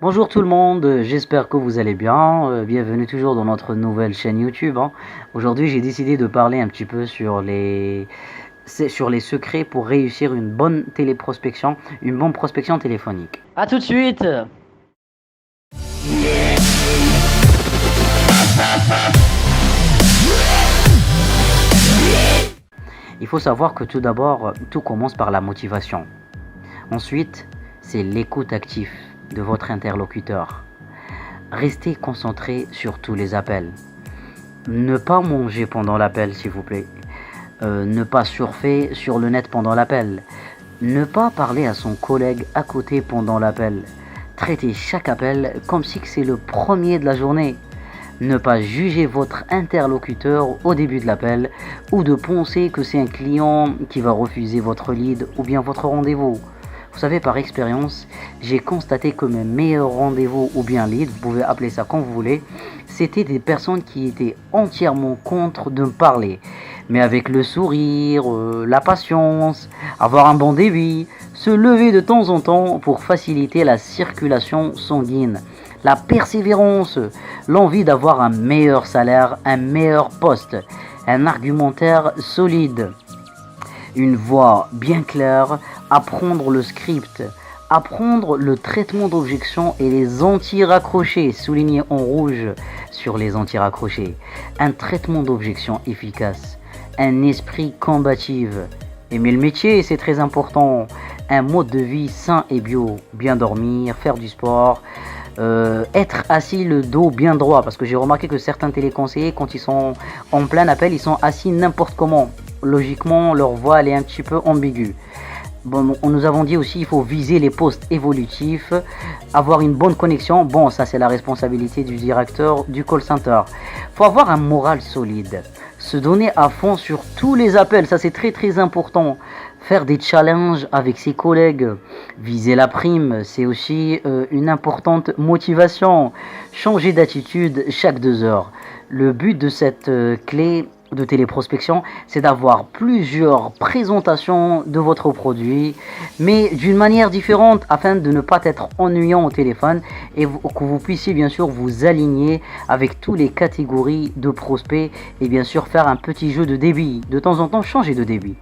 Bonjour tout le monde, j'espère que vous allez bien. Bienvenue toujours dans notre nouvelle chaîne YouTube, hein. Aujourd'hui, j'ai décidé de parler un petit peu sur les secrets pour réussir une bonne téléprospection, une bonne prospection téléphonique. A tout de suite! Il faut savoir que tout d'abord, tout commence par la motivation. Ensuite, c'est l'écoute active de votre interlocuteur. Restez concentré sur tous les appels. Ne pas manger pendant l'appel, s'il vous plaît. Ne pas surfer sur le net pendant l'appel. Ne pas parler à son collègue à côté pendant l'appel. Traitez chaque appel comme si c'est le premier de la journée. Ne pas juger votre interlocuteur au début de l'appel ou de penser que c'est un client qui va refuser votre lead ou bien votre rendez-vous. Vous savez, par expérience, j'ai constaté que mes meilleurs rendez-vous ou bien leads, vous pouvez appeler ça comme vous voulez, c'était des personnes qui étaient entièrement contre de me parler. Mais avec le sourire, la patience, avoir un bon débit, se lever de temps en temps pour faciliter la circulation sanguine, la persévérance, l'envie d'avoir un meilleur salaire, un meilleur poste, un argumentaire solide, une voix bien claire, apprendre le script, apprendre le traitement d'objection et les anti-raccrochés, souligné en rouge sur les anti-raccrochés, un traitement d'objection efficace, un esprit combatif, aimer le métier, c'est très important, un mode de vie sain et bio, bien dormir, faire du sport, être assis le dos bien droit, parce que j'ai remarqué que certains téléconseillers, quand ils sont en plein appel, ils sont assis n'importe comment. Logiquement, leur voix elle est un petit peu ambiguë. Bon, nous avons dit aussi il faut viser les postes évolutifs, avoir une bonne connexion. Bon, ça c'est la responsabilité du directeur du call center. Il faut avoir un moral solide, se donner à fond sur tous les appels, ça c'est très très important. Faire des challenges avec ses collègues, viser la prime, c'est aussi une importante motivation. Changer d'attitude chaque 2 heures. Le but de cette clé de téléprospection, c'est d'avoir plusieurs présentations de votre produit, mais d'une manière différente afin de ne pas être ennuyant au téléphone et que vous puissiez bien sûr vous aligner avec toutes les catégories de prospects et bien sûr faire un petit jeu de débit. De temps en temps, changer de débit.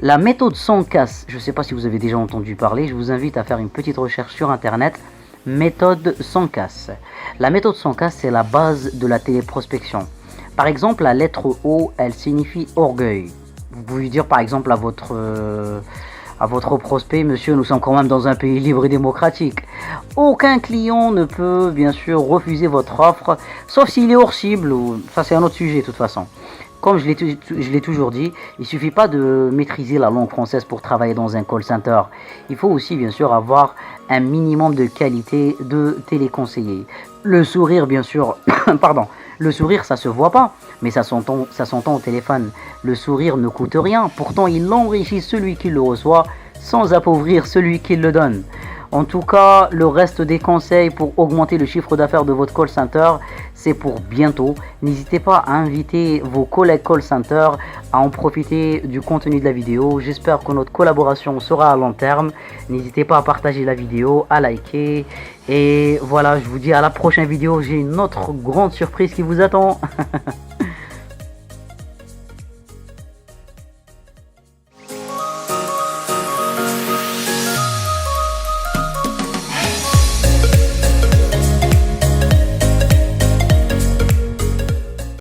La méthode sans casse, je ne sais pas si vous avez déjà entendu parler, je vous invite à faire une petite recherche sur internet. Méthode sans casse. La méthode sans casse, c'est la base de la téléprospection. Par exemple, la lettre O, elle signifie orgueil. Vous pouvez dire par exemple à votre prospect, monsieur, nous sommes quand même dans un pays libre et démocratique. Aucun client ne peut bien sûr refuser votre offre, sauf s'il est hors cible, ou ça c'est un autre sujet de toute façon. Comme je l'ai toujours dit, il ne suffit pas de maîtriser la langue française pour travailler dans un call center. Il faut aussi bien sûr avoir un minimum de qualité de téléconseiller. Le sourire bien sûr, pardon, le sourire ça se voit pas, mais ça s'entend au téléphone. Le sourire ne coûte rien, pourtant il enrichit celui qui le reçoit sans appauvrir celui qui le donne. En tout cas, le reste des conseils pour augmenter le chiffre d'affaires de votre call center, c'est pour bientôt. N'hésitez pas à inviter vos collègues call center à en profiter du contenu de la vidéo. J'espère que notre collaboration sera à long terme. N'hésitez pas à partager la vidéo, à liker. Et voilà, je vous dis à la prochaine vidéo. J'ai une autre grande surprise qui vous attend.